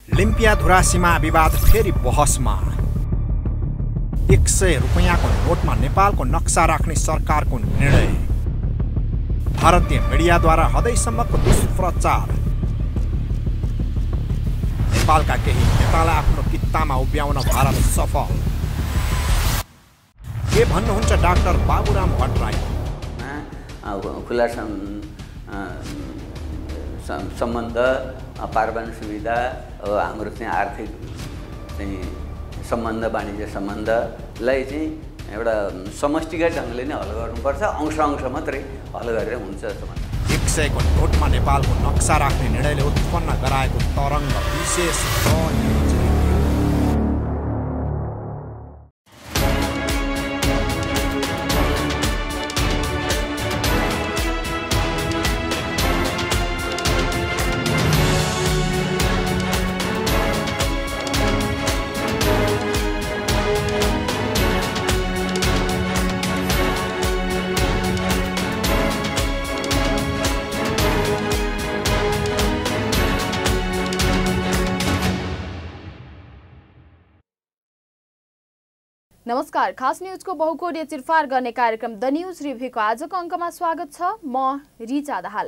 लिम्पियाधुरा सीमा विवाद फेरि बहसमा। 100 रुपैयाँको नोटमा नेपालको नक्सा राख्ने सरकारको निर्णय। भारतीय मिडियाद्वारा हदैसम्मको दुष्प्रचार। नेपालका केही नेतालाई आफ्नो कित्तामा उभ्याउन भारत सफल। के भन्नुहुन्छ डाक्टर बाबुराम भट्टराई? खुला सम्बन्ध, पारमाणु सुविधा, हाम्रो चाहिँ आर्थिक चाहिँ सम्बन्ध, वाणिज्य सम्बन्धलाई चाहिँ एउटा समष्टिगत ढङ्गले नै हल गर्नुपर्छ। अंश मात्रै हल गरेर हुन्छ जस्तो लाग्छ। 100 को नोटमा नेपालको नक्सा राख्ने निर्णयले उत्पन्न गराएको तरङ्ग विशेष नमस्कार, खास न्यूजको बहुकोणीय चिरफार गर्ने कार्यक्रम द न्यूज रिभ्यूको आजको अङ्कमा स्वागत छ। म रिचा दाहाल।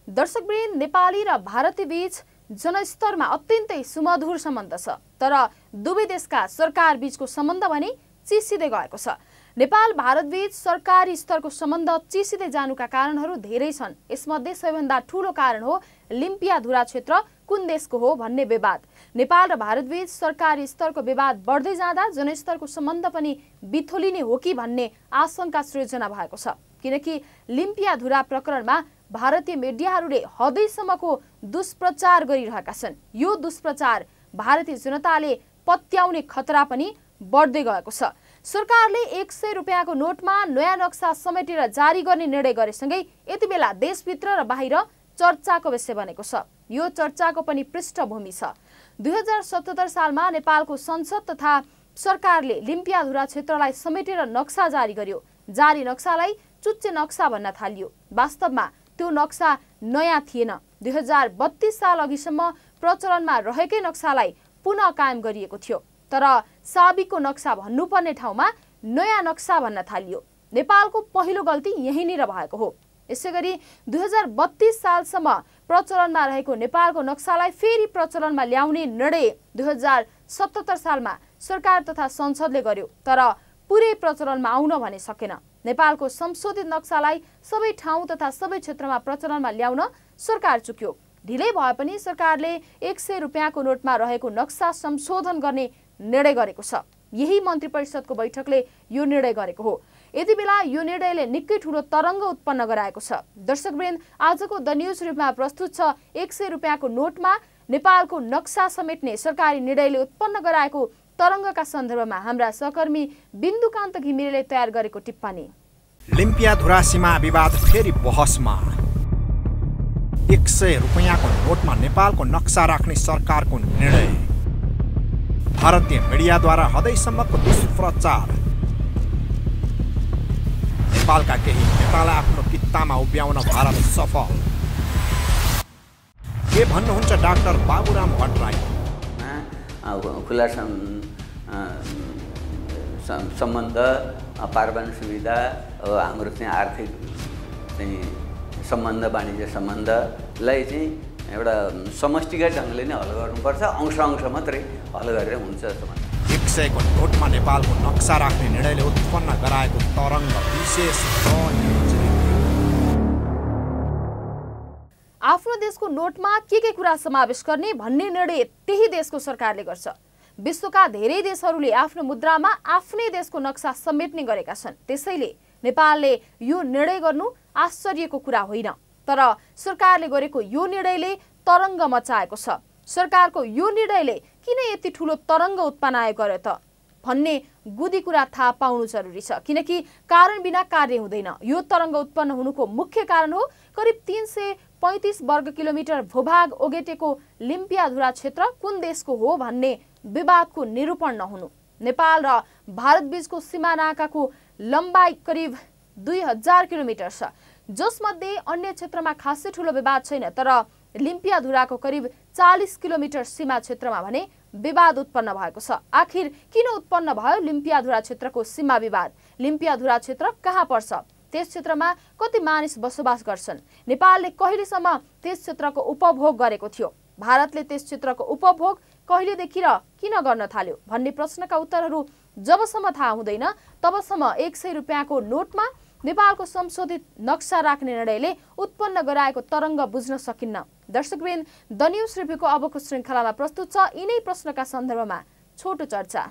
दर्शकवृन्द, नेपाली र भारतीय बीच जनस्तरमा अत्यन्तै सुमधुर सम्बन्ध छ, तर दुवै देशका सरकार बीचको सम्बन्ध भने चिसिँदै गएको छ। नेपाल भारत बीच सरकारी स्तरको सम्बन्ध चिसिँदै जानुका कारणहरू धेरै छन्। यसमध्ये सबैभन्दा ठूलो कारण हो लिम्पियाधुरा क्षेत्र कुन देशको हो भन्ने विवाद। नेपाल र भारत बीच सरकारी स्तरको विवाद बढ्दै जाँदा जनस्तरको सम्बन्ध पनि बिथोलिने हो कि भन्ने आशंका सृजना भएको छ। किनकि लिम्पियाधुरा प्रकरणमा भारतीय मिडियाहरूले हदैसम्मको दुष्प्रचार गरिरहेका छन्। यो दुष्प्रचार भारतीय जनताले पत्याउने खतरा पनि बढ्दै गएको छ। सरकारले 100 रुपैयाँको नोटमा नयाँ नक्सा समेटेर जारी गर्ने निर्णय गरेसँगै यति बेला देशभित्र र बाहिर चर्चाको विषय बनेको छ। यो चर्चाको पनि पृष्ठभूमि छ। 2077 सालमा नेपालको संसद तथा सरकारले लिम्पियाधुरा क्षेत्रलाई समेटेर नक्सा जारी गर्यो। जारी नक्सालाई चुच्चे नक्सा भन्न थालियो। वास्तवमा त्यो नक्सा नयाँ थिएन। 2032 साल अघिसम्म प्रचलनमा रहेकै नक्सालाई पुनः कायम गरिएको थियो। तर साबिकको नक्सा भन्नुपर्ने ठाउँमा नयाँ नक्सा भन्न थालियो। नेपालको पहिलो गल्ती यहीँनिर भएको हो। यसैगरी 2032 सालसम्म प्रचलनमा रहेको नेपालको नक्सालाई फेरि प्रचलनमा ल्याउने निर्णय 2077 सालमा सरकार तथा संसदले गर्यो। तर पुरै प्रचलनमा आउन भने सकेन। नेपालको संशोधित नक्सालाई सबै ठाउँ तथा सबै क्षेत्रमा प्रचलनमा ल्याउन सरकार चुक्यो। ढिलै भए पनि सरकारले 100 रुपैयाँको नोटमा रहेको नक्सा संशोधन गर्ने निर्णय गरेको छ। यही मन्त्री परिषदको बैठकले यो निर्णय गरेको हो। यति बेला यो निर्णयले निकै ठूलो तरङ्ग उत्पन्न गराएको छ। दर्शकवृन्द, आजको द न्यूज रिभ्यूमा प्रस्तुत छ 100 रुपैयाँको नोटमा नेपालको नक्सा समेट्ने सरकारी निर्णयले उत्पन्न गराएको तरङ्गका सन्दर्भमा हाम्रा सहकर्मी बिन्दुकान्त घिमिरेले तयार गरेको टिप्पणी। लिम्पियाधुरा सीमा विवाद फेरि बहसमा। 100 रुपैयाँको नोटमा नेपालको नक्सा राख्ने सरकारको निर्णय। भारतीय मिडियाद्वारा हदैसम्मको दुष्प्रचार। नेपालका केही नेतालाई आफ्नो कित्तामा उभ्याउन भारत सफल। के भन्नुहुन्छ डाक्टर बाबुराम भट्टराई? खुला सम्बन्ध, पारमाणु सुविधा, हाम्रो चाहिँ आर्थिक चाहिँ सम्बन्ध, वाणिज्य सम्बन्धलाई चाहिँ एउटा समष्टिगत ढङ्गले नै हल गर्नुपर्छ। अंश मात्रै हल गरेर हुन्छ जस्तो लाग्छ। 100 को नोटमा नेपालको नक्सा राख्ने निर्णयले उत्पन्न गराएको तरङ्ग विशेष आफ्नो देशको नोटमा के कुरा समावेश गर्ने भन्ने निर्णय त्यही देशको सरकारले गर्छ। विश्वका धेरै देशहरूले आफ्नो मुद्रामा आफ्नै देशको नक्सा समेट्ने गरेका छन्। त्यसैले नेपालले यो निर्णय गर्नु आश्चर्यको कुरा होइन। तर सरकारले गरेको यो निर्णयले तरङ्ग मचाएको छ। सरकारको यो निर्णयले किन यति ठूलो तरङ्ग उत्पन्न गर्यो त भन्ने गुदी कुरा थाहा पाउनु जरुरी छ। किनकि कारण बिना कार्य हुँदैन। यो तरङ्ग उत्पन्न हुनुको मुख्य कारण हो करिब 335 वर्ग किलोमिटर भूभाग ओगटेको लिम्पियाधुरा क्षेत्र कुन देशको हो भन्ने विवादको निरूपण नहुनु। नेपाल र भारत बीचको सीमानाकाको लम्बाइ करिब 2000 किलोमिटर छ, जसमध्ये अन्य क्षेत्रमा खासै ठूलो विवाद छैन। तर लिम्पियाधुराको करिब 40 किलोमिटर सीमा क्षेत्रमा भने विवाद उत्पन्न भएको छ। आखिर किन उत्पन्न भयो लिम्पियाधुरा क्षेत्रको सीमा विवाद? लिम्पियाधुरा क्षेत्र कहाँ पर्छ? त्यस क्षेत्रमा कति मानिस बसोबास गर्छन्? नेपालले कहिलेसम्म त्यस क्षेत्रको उपभोग गरेको थियो? भारतले त्यस क्षेत्रको उपभोग कहिलेदेखि र किन गर्न थाल्यो भन्ने प्रश्नका उत्तरहरू जबसम्म थाहा हुँदैन तबसम्म 100 रुपियाँको नोटमा नेपालको संशोधित नक्सा राख्ने निर्णयले उत्पन्न गराएको तरङ्ग बुझ्न सकिन्न। दर्शकवृन्द, द न्यूज रिभ्यूको अबको श्रृङ्खलामा प्रस्तुत छ यिनै प्रश्नका सन्दर्भमा छोटो चर्चा।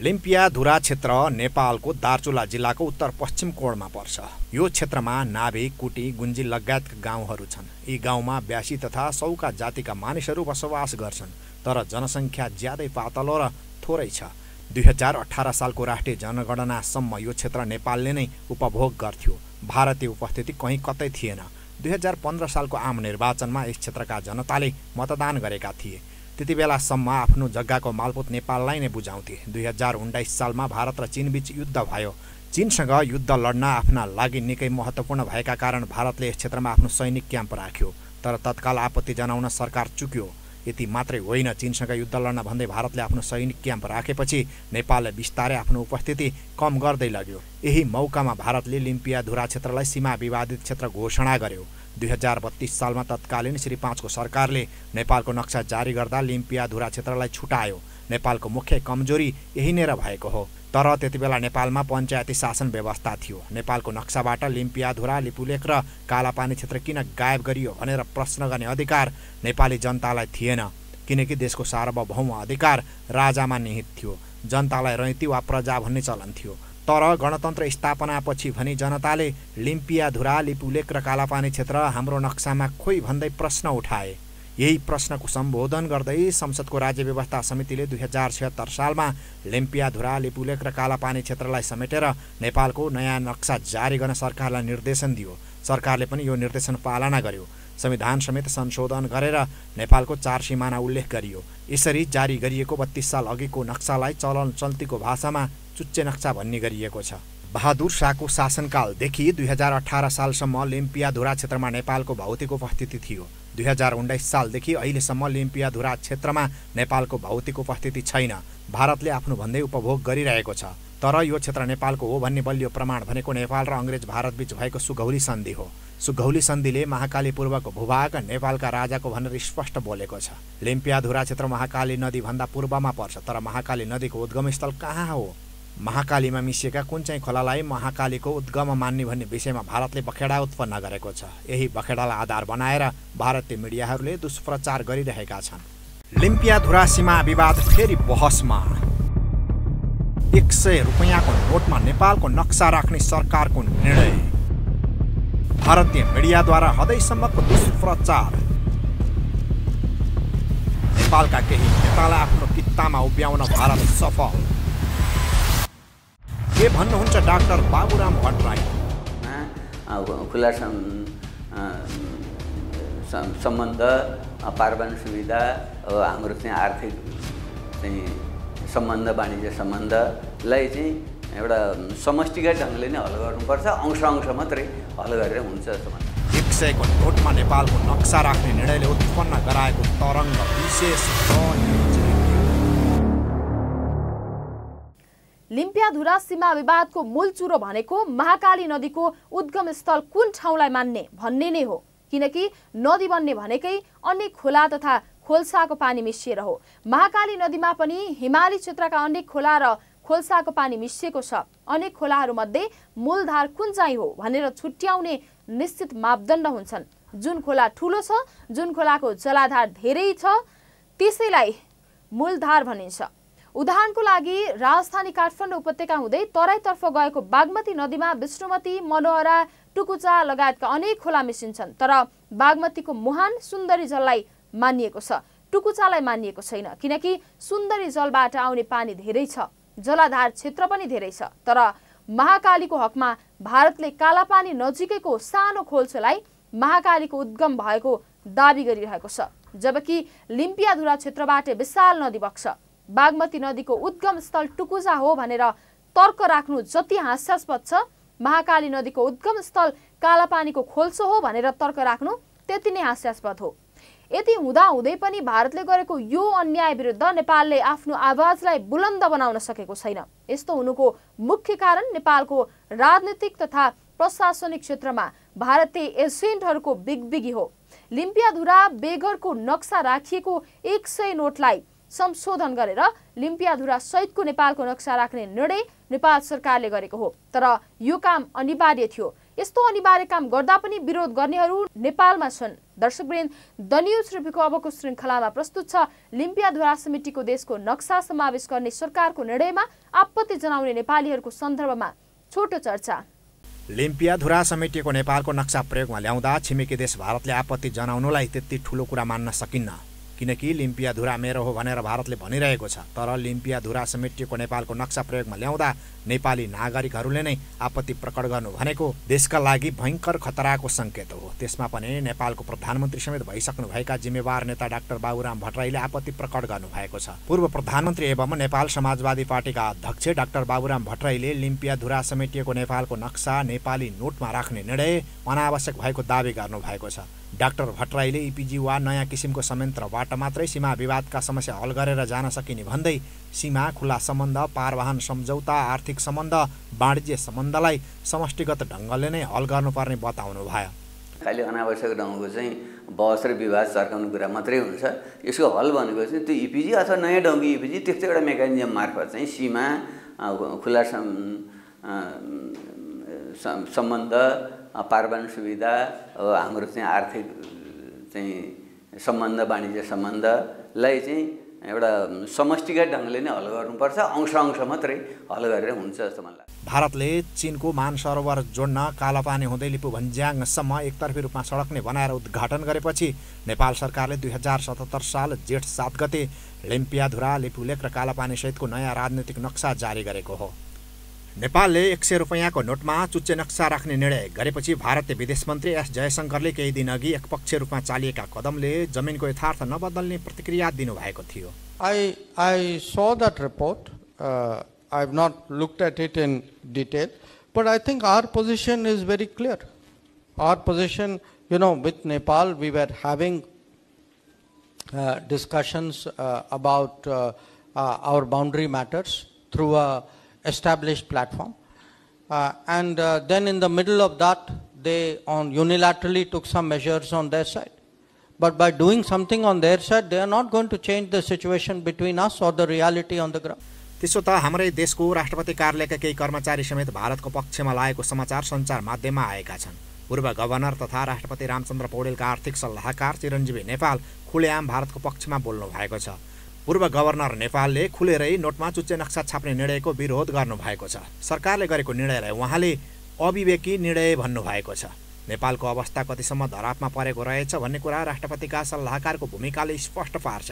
लिम्पियाधुरा क्षेत्र नेपालको दार्चुला जिल्लाको उत्तर पश्चिम कोणमा पर्छ। यो क्षेत्रमा नाभे, कुटी, गुन्जी लगायतका गाउँहरू छन्। यी गाउँमा ब्यासी तथा सौका जातिका मानिसहरू बसोबास गर्छन्, तर जनसङ्ख्या ज्यादै पातलो र थोरै छ। 2018 सालको राष्ट्रिय जनगणनासम्म यो क्षेत्र नेपालले नै उपभोग गर्थ्यो। भारतीय उपस्थिति कहीँ कतै थिएन। 2015 सालको आम निर्वाचनमा यस क्षेत्रका जनताले मतदान गरेका थिए। त्यति बेलासम्म आफ्नो जग्गाको मालपोत नेपाललाई नै बुझाउँथे। 2019 सालमा भारत र चीनबीच युद्ध भयो। चीनसँग युद्ध लड्न आफ्ना लागि निकै महत्त्वपूर्ण भएका कारण भारतले यस क्षेत्रमा आफ्नो सैनिक क्याम्प राख्यो, तर तत्काल आपत्ति जनाउन सरकार चुक्यो। यति मात्रै होइन, चीनसँग युद्ध लड्न भन्दै भारतले आफ्नो सैनिक क्याम्प राखेपछि नेपालले बिस्तारै आफ्नो उपस्थिति कम गर्दै लग्यो। यही मौकामा भारतले लिम्पियाधुरा क्षेत्रलाई सीमा विवादित क्षेत्र घोषणा गर्यो। 2032 सालमा तत्कालीन श्री 5 को सरकारले नेपालको नक्सा जारी गर्दा लिम्पियाधुरा क्षेत्रलाई छुटायो। नेपालको मुख्य कमजोरी यही नै भएको हो। तर त्यतिबेला नेपालमा पञ्चायती शासन व्यवस्था थियो। नेपालको नक्साबाट लिम्पियाधुरा, लिपुलेख र कालापानी क्षेत्र किन गायब गरियो भनेर प्रश्न गर्ने अधिकार नेपाली जनतालाई थिएन, किनकि देशको सार्वभौम अधिकार राजामा निहित थियो। जनतालाई रैती वा प्रजा भन्ने चलन थियो। तर गणतन्त्र स्थापनापछि भने जनताले लिम्पियाधुरा, लिपुलेख र कालापानी क्षेत्र हाम्रो नक्सामा खोइ भन्दै प्रश्न उठाए। यही प्रश्नको सम्बोधन गर्दै संसदको राज्य व्यवस्था समितिले 2076 सालमा लिम्पियाधुरा, लिपुलेख र कालापानी क्षेत्रलाई समेटेर नेपालको नयाँ नक्सा जारी गर्न सरकारलाई निर्देशन दियो। सरकारले पनि यो निर्देशन पालना गर्यो। संविधान समेत संशोधन गरेर नेपालको 4 सिमाना उल्लेख गरियो। यसरी जारी गरिएको 32 साल अघिको नक्सालाई चलन चल्तीको भाषामा चुच्चे नक्सा भन्ने गरिएको छ। बहादुर शाहको शासनकालदेखि 2018 सालसम्म लिम्पियाधुरा क्षेत्रमा नेपालको भौतिक उपस्थिति थियो। 2019 सालदेखि अहिलेसम्म लिम्पियाधुरा क्षेत्रमा नेपालको भौतिक उपस्थिति छैन। भारतले आफ्नो भन्दै उपभोग गरिरहेको छ। तर यो क्षेत्र नेपालको हो भन्ने बलियो प्रमाण भनेको नेपाल र अङ्ग्रेज भारतबीच भएको सुगौली सन्धि हो। सुगौली सन्धिले महाकाली पूर्वको भूभाग नेपालका राजाको भनेर स्पष्ट बोलेको छ। लिम्पियाधुरा क्षेत्र महाकाली नदीभन्दा पूर्वमा पर्छ, तर महाकाली नदीको उद्गमस्थल कहाँ हो? महाकालीमा मिसिएका कुन चाहिँ खोलालाई महाकालीको उद्गम मान्ने भन्ने विषयमा भारतले बखेडा उत्पन्न गरेको छ। यही बखेडालाई आधार बनाएर भारतीय मिडियाहरूले दुष्प्रचार गरिरहेका छन्। लिम्पियाधुरा सीमा विवाद फेरि बहसमा। 100 रुपियाँको नोटमा नेपालको नक्सा राख्ने सरकारको निर्णय। भारतीय मिडियाद्वारा हदैसम्मको दुष्प्रचार। नेपालका केही नेतालाई आफ्नो कित्तामा उभ्याउन भारत सफल। के भन्नुहुन्छ डाक्टर बाबुराम भट्टराई? खुला सम्बन्ध, पारवान सुविधा, हाम्रो चाहिँ आर्थिक चाहिँ सम्बन्ध, वाणिज्य सम्बन्धलाई चाहिँ एउटा समष्टिगत ढङ्गले नै हल गर्नुपर्छ। अंश मात्रै हल गरेर हुन्छ जस्तो लाग्छ। 100 को नोटमा नेपालको नक्सा राख्ने निर्णयले उत्पन्न गराएको तरङ्ग विशेष। लिम्पियाधुरा सीमा विवादको मूल चुरो भनेको महाकाली नदीको उद्गम स्थल कुन ठाउँलाई मान्ने भन्ने नै हो, किनकि नदी बन्ने भनेकै अनेक खोला तथा खोल्साको पानी मिसिएर हो। महाकाली नदीमा पनि हिमाली क्षेत्रका अनेक खोला र खोल्साको पानी मिसिएको छ। अनेक खोलाहरूमध्ये मूलधार कुन चाहिँ हो भनेर छुट्याउने निश्चित मापदण्ड हुन्छन्। जुन खोला ठुलो छ, जुन खोलाको जलाधार धेरै छ, त्यसैलाई मूलधार भनिन्छ। उदाहरणको लागि राजधानी काठमाडौँ उपत्यका हुँदै तराईतर्फ गएको बागमती नदीमा विष्णुमती, मनोहरा, टुकुचा लगायतका अनेक खोला मिसिन्छन्। तर बागमतीको मुहान सुन्दरी जललाई मानिएको छ, टुकुचालाई मानिएको छैन, किनकि सुन्दरी जलबाट आउने पानी धेरै छ, जलाधार क्षेत्र पनि धेरै छ। तर महाकालीको हकमा भारतले कालापानी नजिकैको सानो खोल्छोलाई महाकालीको उद्गम भएको दाबी गरिरहेको छ, जबकि लिम्पियाधुरा क्षेत्रबाट विशाल नदी बग्छ। बागमती नदीको उद्गम स्थल टुकुचा हो भनेर तर्क राख्नु जति हास्यास्पद छ, महाकाली नदीको उद्गम स्थल कालापानीको खोल्सो हो भनेर तर्क राख्नु त्यति नै हास्यास्पद हो। यति हुँदाहुँदै पनि भारतले गरेको यो अन्याय विरुद्ध नेपालले आफ्नो आवाजलाई बुलन्द बनाउन सकेको छैन। यस्तो हुनुको मुख्य कारण नेपालको राजनीतिक तथा प्रशासनिक क्षेत्रमा भारतीय एजेन्टहरूको बिगबिगी हो। लिम्पियाधुरा बेगरको नक्सा राखिएको 100 नोटलाई संशोधन गरेर लिम्पियाधुरा सहितको नेपालको नक्सा राख्ने निर्णय नेपाल सरकारले गरेको हो। तर यो काम अनिवार्य थियो। यस्तो अनिवार्य काम गर्दा पनि विरोध गर्नेहरू नेपालमा छन्। दर्शकवृन्द, द न्यूज रिभ्यूको अबको श्रृङ्खलामा प्रस्तुत छ लिम्पियाधुरा समितिको देशको नक्सा समावेश गर्ने सरकारको निर्णयमा आपत्ति जनाउने नेपालीहरूको सन्दर्भमा छोटो चर्चा। लिम्पियाधुरा समेटिएको नेपालको नक्सा प्रयोगमा ल्याउँदा छिमेकी देश भारतले आपत्ति जनाउनुलाई त्यति ठुलो कुरा मान्न सकिन्न, किनकि लिम्पियाधुरा मेरो हो भनेर भारतले भनिरहेको छ। तर लिम्पियाधुरा समेटिएको नेपालको नक्सा प्रयोगमा ल्याउँदा नेपाली नागरिकहरूले नै आपत्ति प्रकट गर्नु भनेको देशका लागि भयङ्कर खतराको सङ्केत हो। त्यसमा पनि नेपालको प्रधानमन्त्री समेत भइसक्नुभएका जिम्मेवार नेता डाक्टर बाबुराम भट्टराईले आपत्ति प्रकट गर्नुभएको छ। पूर्व प्रधानमन्त्री एवं नेपाल समाजवादी पार्टीका अध्यक्ष डाक्टर बाबुराम भट्टराईले लिम्पियाधुरा समेटिएको नेपालको नक्सा नेपाली नोटमा राख्ने निर्णय अनावश्यक भएको दावी गर्नुभएको छ। डाक्टर भट्टराईले इपिजी वा नयाँ किसिमको संयन्त्रबाट मात्रै सीमा विवादका समस्या हल गरेर जान सकिने भन्दै सीमा खुला सम्बन्ध, पारवाहन सम्झौता, आर्थिक सम्बन्ध, वाणिज्य सम्बन्धलाई समष्टिगत ढङ्गले नै हल गर्नुपर्ने बताउनु भयो। खालि अनावश्यक ढङ्गको चाहिँ बहस र विवाद चर्काउने कुरा मात्रै हुन्छ। यसको हल भनेको चाहिँ त्यो इपिजी अथवा नयाँ ढङ्गी इपिजी त्यस्तो एउटा मेकानिजम मार्फत चाहिँ सीमा खुला सम्बन्ध, पारवाहन सुविधा, हाम्रो चाहिँ आर्थिक चाहिँ सम्बन्ध, वाणिज्य सम्बन्धलाई चाहिँ एउटा समष्टिगत ढङ्गले नै हल गर्नुपर्छ। अंश मात्रै हल गरेर हुन्छ जस्तो मलाई लाग्छ। भारतले चीनको मानसरोवर जोड्न कालापानी हुँदै लिपुभन्ज्याङसम्म एकतर्फी रूपमा सडक नै बनाएर उद्घाटन गरेपछि नेपाल सरकारले 2077 साल जेठ 7 गते लिम्पियाधुरा, लिपुलेक र कालापानी सहितको नयाँ राजनीतिक नक्सा जारी गरेको हो। नेपालले 100 रुपैयाँको नोटमा चुच्चे नक्सा राख्ने निर्णय गरेपछि भारतीय विदेश मन्त्री एस जयशङ्करले केही दिन अघि एकपक्षीय रूपमा चालिएका कदमले जमिनको यथार्थ नबदल्ने प्रतिक्रिया दिनुभएको थियो। I saw that report. I have not looked at it in detail, but I think our position is very clear. Our position, with Nepal, we were having discussions about our boundary matters through a established platform, and then in the middle of that they unilaterally took some measures on their side, but by doing something on their side they are not going to change the situation between us or the reality on the ground. त्यसो त हाम्रै देशको राष्ट्रपति कार्यालयका केही कर्मचारी समेत भारतको पक्षमा लागेको समाचार सञ्चार माध्यममा आएका छन्। पूर्व गभर्नर तथा राष्ट्रपति रामचन्द्र पौडेलका आर्थिक सल्लाहकार चिरञ्जीवी नेपाल खुलेआम भारतको पक्षमा बोल्नु भएको छ। पूर्व गभर्नर नेपालले खुलेरै नोटमा चुच्चे नक्सा छाप्ने निर्णयको विरोध गर्नुभएको छ। सरकारले गरेको निर्णयलाई उहाँले अविवेकी निर्णय भन्नुभएको छ। नेपालको अवस्था कतिसम्म धरापमा परेको रहेछ भन्ने कुरा राष्ट्रपतिका सल्लाहकारको भूमिकाले स्पष्ट पार्छ।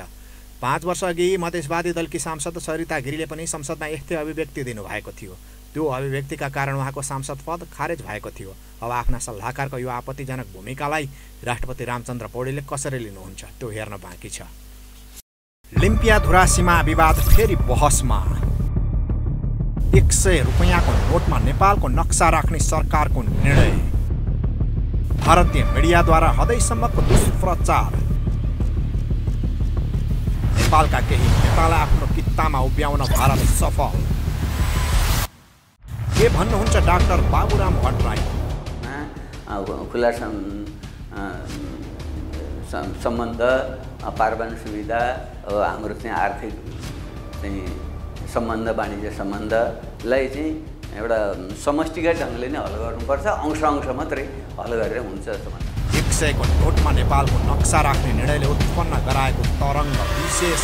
5 वर्ष अघि मधेसवादी दलकी सांसद सरिता गिरीले पनि संसदमा यस्तै अभिव्यक्ति दिनुभएको थियो। त्यो अभिव्यक्तिका कारण उहाँको सांसद पद खारेज भएको थियो। अब आफ्ना सल्लाहकारको यो आपत्तिजनक भूमिकालाई राष्ट्रपति रामचन्द्र पौडेलले कसरी लिनुहुन्छ त्यो हेर्न बाँकी छ। लिम्पियाधुरा सीमा विवाद फेरि बहसमा। 100 रुपैयाँको नोटमा नेपालको नक्सा राख्ने सरकारको निर्णय। भारतीय मिडियाद्वारा हदैसम्मको दुष्प्रचार। नेपालका केही नेतालाई आफ्नो कित्तामा उभ्याउन भारत सफल। के भन्नुहुन्छ डाक्टर बाबुराम भट्टराई? खुला सम्बन्ध, पारवाहन सुविधा, हाम्रो चाहिँ आर्थिक चाहिँ सम्बन्ध, वाणिज्य सम्बन्धलाई चाहिँ एउटा समष्टिगत ढङ्गले नै हल गर्नुपर्छ। अंश मात्रै हल गरेर हुन्छ जस्तो मलाई लाग्छ। 100 को नोटमा नेपालको नक्सा राख्ने निर्णयले उत्पन्न गराएको तरङ्ग विशेष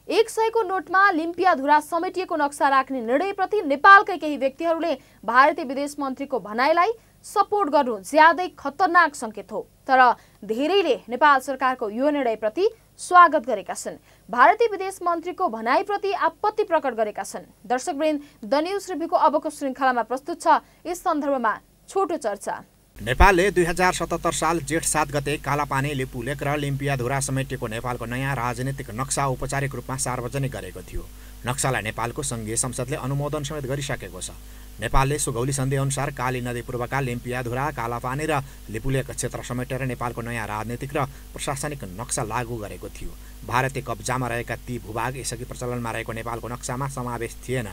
100 को नोटमा लिम्पियाधुरा समेटिएको नक्सा राख्ने निर्णयप्रति नेपालकै केही व्यक्तिहरूले भारतीय विदेश मन्त्रीको भनाइलाई सपोर्ट गर्नु ज्यादै खतरनाक संकेत हो। तर धेरैले नेपाल सरकारको यो निर्णयप्रति स्वागत गरेका छन्। भारतीय विदेश मन्त्रीको भनाइप्रति आपत्ति प्रकट गरेका छन्। दर्शकवृन्द, द न्यूज रिभ्यूको अबको श्रृङ्खलामा प्रस्तुत छ यस सन्दर्भमा छोटो चर्चा। नेपालले 2077 साल जेठ 7 गते कालापानी, लिपुलेक र लिम्पियाधुरा समेटिएको नेपालको नयाँ राजनीतिक नक्सा औपचारिक रूपमा सार्वजनिक गरेको थियो। नक्सालाई नेपालको सङ्घीय संसदले अनुमोदन समेत गरिसकेको छ। नेपालले सुगौली सन्धि अनुसार काली नदी पूर्वका लिम्पियाधुरा, कालापानी र लिपुलेक क्षेत्र समेटेर नेपालको नयाँ राजनीतिक र प्रशासनिक नक्सा लागू गरेको थियो। भारतीय कब्जामा रहेका ती भूभाग यसअघि प्रचलनमा रहेको नेपालको नक्सामा समावेश थिएन।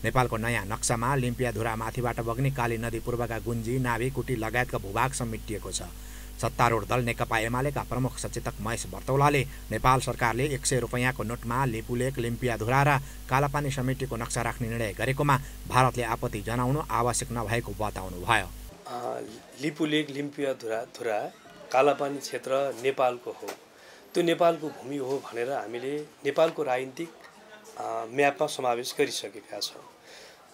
नेपालको नयाँ नक्सामा लिम्पियाधुरा माथिबाट बग्ने काली नदी पूर्वका गुन्जी, नाभी, कुटी लगायतका भूभाग समेटिएको छ। सत्तारूढ दल नेकपा एमालेका प्रमुख सचेतक महेश बर्तौलाले नेपाल सरकारले 100 रुपैयाँको नोटमा लिपुलेक, लिम्पियाधुरा र कालापानी समेटिएको नक्सा राख्ने निर्णय गरेकोमा भारतले आपत्ति जनाउनु आवश्यक नभएको बताउनु भयो। लिपुलेक, लिम्पियाधुरा, कालापानी क्षेत्र नेपालको हो, त्यो नेपालको भूमि हो भनेर हामीले नेपालको राजनीतिक म्यापमा समावेश गरिसकेका छौँ।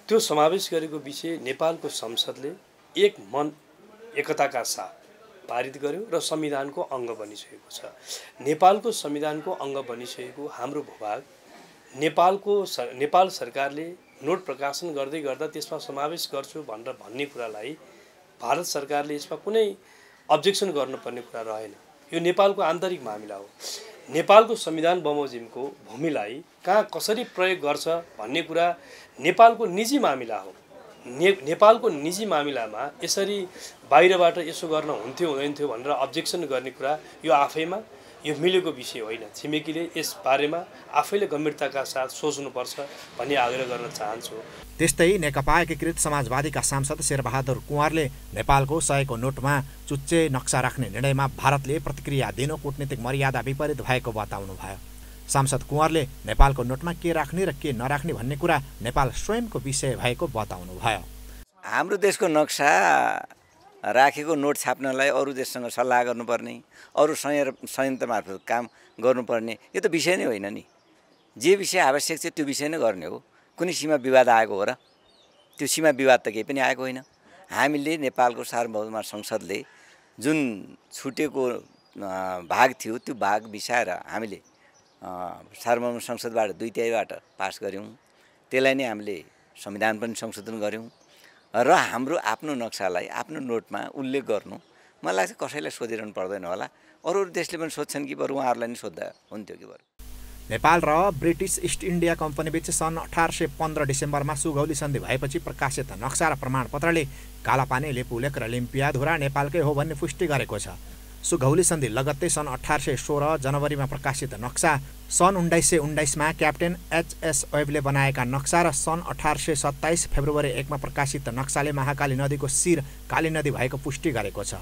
त्यो समावेश गरेको विषय नेपालको संसदले एक मन एकताका साथ पारित गर्यो र संविधानको अङ्ग बनिसकेको छ। नेपालको संविधानको अङ्ग बनिसकेको हाम्रो भूभाग नेपाल सरकारले नोट प्रकाशन गर्दै गर्दा त्यसमा समावेश गर्छु भनेर भन्ने कुरालाई भारत सरकारले यसमा कुनै अब्जेक्सन गर्नुपर्ने कुरा रहेन। यो नेपालको आन्तरिक मामिला हो। नेपालको संविधान बमोजिमको भूमिलाई कहाँ कसरी प्रयोग गर्छ भन्ने कुरा नेपालको निजी मामिला हो। नेपालको निजी मामिलामा यसरी बाहिरबाट यसो गर्न हुन्थ्यो हुँदैनथ्यो भनेर अब्जेक्सन गर्ने कुरा यो आफैमा यो मिलेको विषय होइन। छिमेकीले यस बारेमा आफैले गम्भीरताका साथ सोच्नुपर्छ भन्ने आग्रह गर्न चाहन्छु। त्यस्तै नेकपा एकीकृत समाजवादीका सांसद शेरबहादुर कुँवरले नेपालको 100 को नोटमा चुच्चे नक्सा राख्ने निर्णयमा भारतले प्रतिक्रिया दिनु कूटनीतिक मर्यादा विपरीत भएको बताउनु भयो। सांसद कुँवरले नेपालको नोटमा के राख्ने र के नराख्ने भन्ने कुरा नेपाल स्वयंको विषय भएको बताउनु भयो। हाम्रो देशको नक्सा राखेको नोट छाप्नलाई अरू देशसँग सल्लाह गर्नुपर्ने, अरू संयन्त्र मार्फत काम गर्नुपर्ने, यो त विषय नै होइन नि। जे विषय आवश्यक छ त्यो विषय नै गर्ने हो। कुनै सीमा विवाद आएको हो र? त्यो सीमा विवाद त केही पनि आएको होइन। हामीले नेपालको सार्वभौम संसदले जुन छुटेको भाग थियो त्यो भाग बिसाएर हामीले सार्वभौम संसदबाट 2/3बाट पास गऱ्यौँ। त्यसलाई नै हामीले संविधान पनि संशोधन गऱ्यौँ र हाम्रो आफ्नो नक्सालाई आफ्नो नोटमा उल्लेख गर्नु मलाई लाग्छ कसैलाई सोधिरहनु पर्दैन होला। अरू देशले पनि सोध्छन् कि बरु उहाँहरूलाई नै सोद्धा हुन्थ्यो कि बरु। नेपाल र ब्रिटिस इस्ट इन्डिया कम्पनीबीच सन् 1815 डिसेम्बरमा सुगौली सन्धि भएपछि प्रकाशित नक्सा र प्रमाणपत्रले कालापानी, लिपुलेक र लिम्पियाधुरा नेपालकै हो भन्ने पुष्टि गरेको छ। सुगौली सन्धि लगत्तै सन् 1816 जनवरीमा प्रकाशित नक्सा, सन् 1919मा क्याप्टेन एच.एस. वेबले बनाएका नक्सा र सन् 1827 फेब्रुअरी 1 मा प्रकाशित नक्साले महाकाली नदीको शिर काली नदी भएको पुष्टि गरेको छ।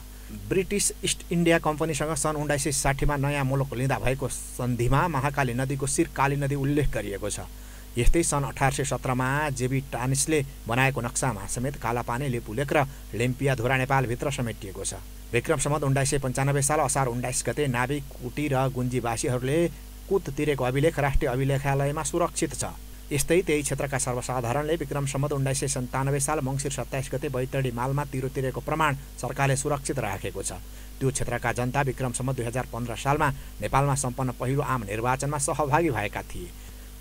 ब्रिटिस इस्ट इन्डिया कम्पनीसँग सन् 1960मा नयाँ मुलुक लिँदा भएको सन्धिमा महाकाली नदीको शिर काली नदी उल्लेख गरिएको छ। यस्तै सन् 1817मा जेबी टानिसले बनाएको नक्सामा समेत कालापानी, लिपुलेक र लिम्पियाधुरा नेपालभित्र समेटिएको छ। विक्रम सम्वत 1995 साल असार 19 गते नाभी, कुटी र गुन्जीवासीहरूले कुत तिरेको अभिलेख राष्ट्रिय अभिलेखालयमा सुरक्षित छ। यस्तै त्यही क्षेत्रका सर्वसाधारणले विक्रम सम्वत 1997 साल मङ्सिर 27 गते बैतडी मालमा तिरो तिरेको प्रमाण सरकारले सुरक्षित राखेको छ। त्यो क्षेत्रका जनता विक्रम सम्वत 2015 सालमा नेपालमा सम्पन्न पहिलो आम निर्वाचनमा सहभागी भएका थिए।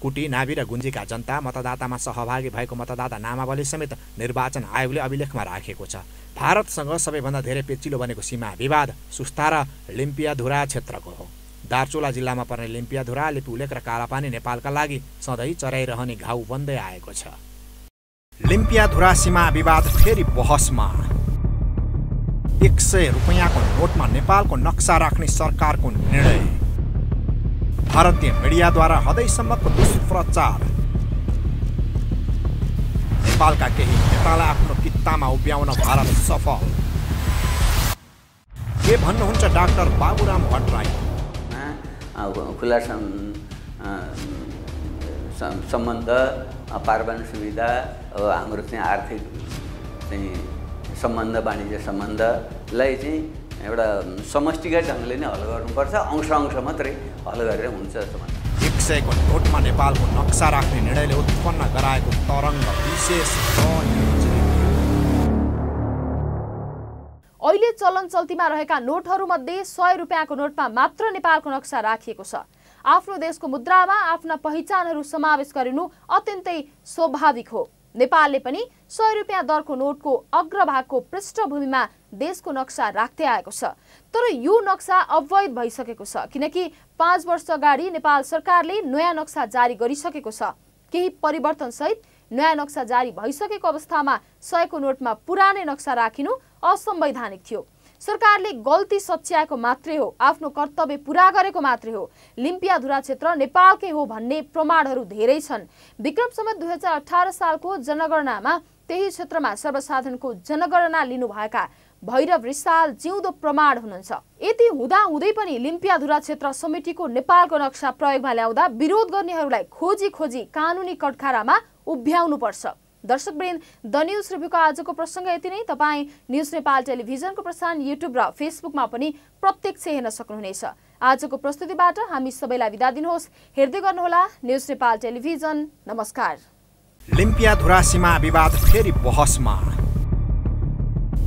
कुटी, नाभी र गुन्जीका जनता मतदातामा सहभागी भएको मतदाता नामावली समेत निर्वाचन आयोगले अभिलेखमा राखेको छ। भारतसँग सबैभन्दा धेरै पेचिलो बनेको सीमा विवाद सुस्ता र लिम्पियाधुरा क्षेत्रको हो। दार्चुला जिल्लामा पर्ने लिम्पियाधुरा, लिपुलेक र कालापानी नेपालका लागि सधैँ चराइरहने घाउ बन्दै आएको छ। लिम्पियाधुरा सीमा विवाद फेरि बहसमा। 100 रुपैयाँको नोटमा नेपालको नक्सा राख्ने सरकारको निर्णय। भारतीय मिडियाद्वारा हदैसम्मको दुष्प्रचार। नेपालका केही नेतालाई आफ्नो कित्तामा उभ्याउन भारत सफल। के भन्नुहुन्छ डाक्टर बाबुराम भट्टराई? खुला सम्बन्ध, पारवान सुविधा, हाम्रो चाहिँ आर्थिक चाहिँ सम्बन्ध, वाणिज्य सम्बन्धलाई चाहिँ एउटा समष्टिगत ढङ्गले नै हल गर्नुपर्छ। अंश मात्रै हल गरेर हुन्छ जस्तो लाग्छ। 100 को नोटमा नेपालको नक्सा राख्ने निर्णयले उत्पन्न गराएको तरङ्ग विशेष। अहिले चलन चल्तीमा रहेका नोटहरूमध्ये 100 रुपियाँको नोटमा मात्र नेपालको नक्सा राखिएको छ। आफ्नो देशको मुद्रामा आफ्ना पहिचानहरू समावेश गरिनु अत्यन्तै स्वाभाविक हो। नेपालले पनि 100 रुपियाँ दरको नोटको अग्रभागको पृष्ठभूमिमा देशको नक्सा राख्दै आएको छ। तर यो नक्सा अवैध भइसकेको छ, किनकि 5 वर्ष अगाडि नेपाल सरकारले नयाँ नक्सा जारी गरिसकेको छ। केही परिवर्तनसहित नयाँ नक्सा जारी भइसकेको अवस्थामा 100 को नोटमा पुरानै नक्सा राखिनु असंवैधानिक थियो। सरकारले गल्ती सच्याएको मात्रै हो, आफ्नो कर्तव्य पूरा गरेको मात्रै हो। लिम्पियाधुरा क्षेत्र नेपालकै हो भन्ने प्रमाणहरू धेरै छन्। विक्रम सम्वत 2018 सालको जनगणनामा त्यही क्षेत्रमा सर्वसाधारणको जनगणना लिनुभएका भैरव रिसाल जिउँदो प्रमाण हुनुहुन्छ। यति हुँदाहुँदै पनि लिम्पियाधुरा क्षेत्र समितिको नेपालको नक्सा प्रयोगमा ल्याउँदा विरोध गर्नेहरूलाई खोजी खोजी कानुनी कठघरामा उभ्याउनु पर्छ। दर्शकवृन्द, द न्युज रिभ्यूको आजको प्रसङ्ग यति नै। तपाईँ न्युज नेपाल टेलिभिजनको प्रसारण युट्युब र फेसबुकमा पनि प्रत्यक्ष हेर्न सक्नुहुनेछ। आजको प्रस्तुतिबाट हामी सबैलाई बिदा दिनुहोस्। हेर्दै गर्नुहोला न्युज नेपाल टेलिभिजन। नमस्कार। लिम्पियाधुरा सीमा विवाद फेरि बहसमा।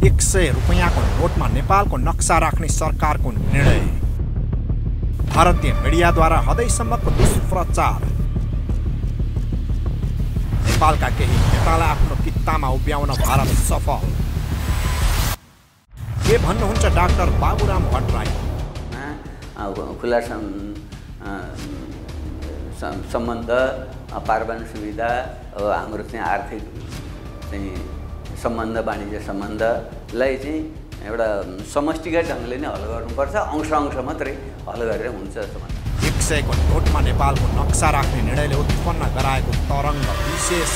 100 रुपैयाँको नोटमा नेपालको नक्सा राख्ने सरकारको निर्णय। भारतीय मिडियाद्वारा हदैसम्मको दुष्प्रचार। नेपालका केही नेतालाई आफ्नो कित्तामा उभ्याउन भारत सफल। के भन्नुहुन्छ डाक्टर बाबुराम भट्टराई? खुला सम्बन्ध, पारमाणु सुविधा, हाम्रो चाहिँ आर्थिक चाहिँ सम्बन्ध, वाणिज्य सम्बन्धलाई चाहिँ एउटा समष्टिगत ढङ्गले नै हल गर्नुपर्छ। अंश मात्रै हल गरेर हुन्छ जस्तो लाग्छ। 100 को नोटमा नेपालको नक्सा राख्ने निर्णयले उत्पन्न गराएको तरङ्ग विशेष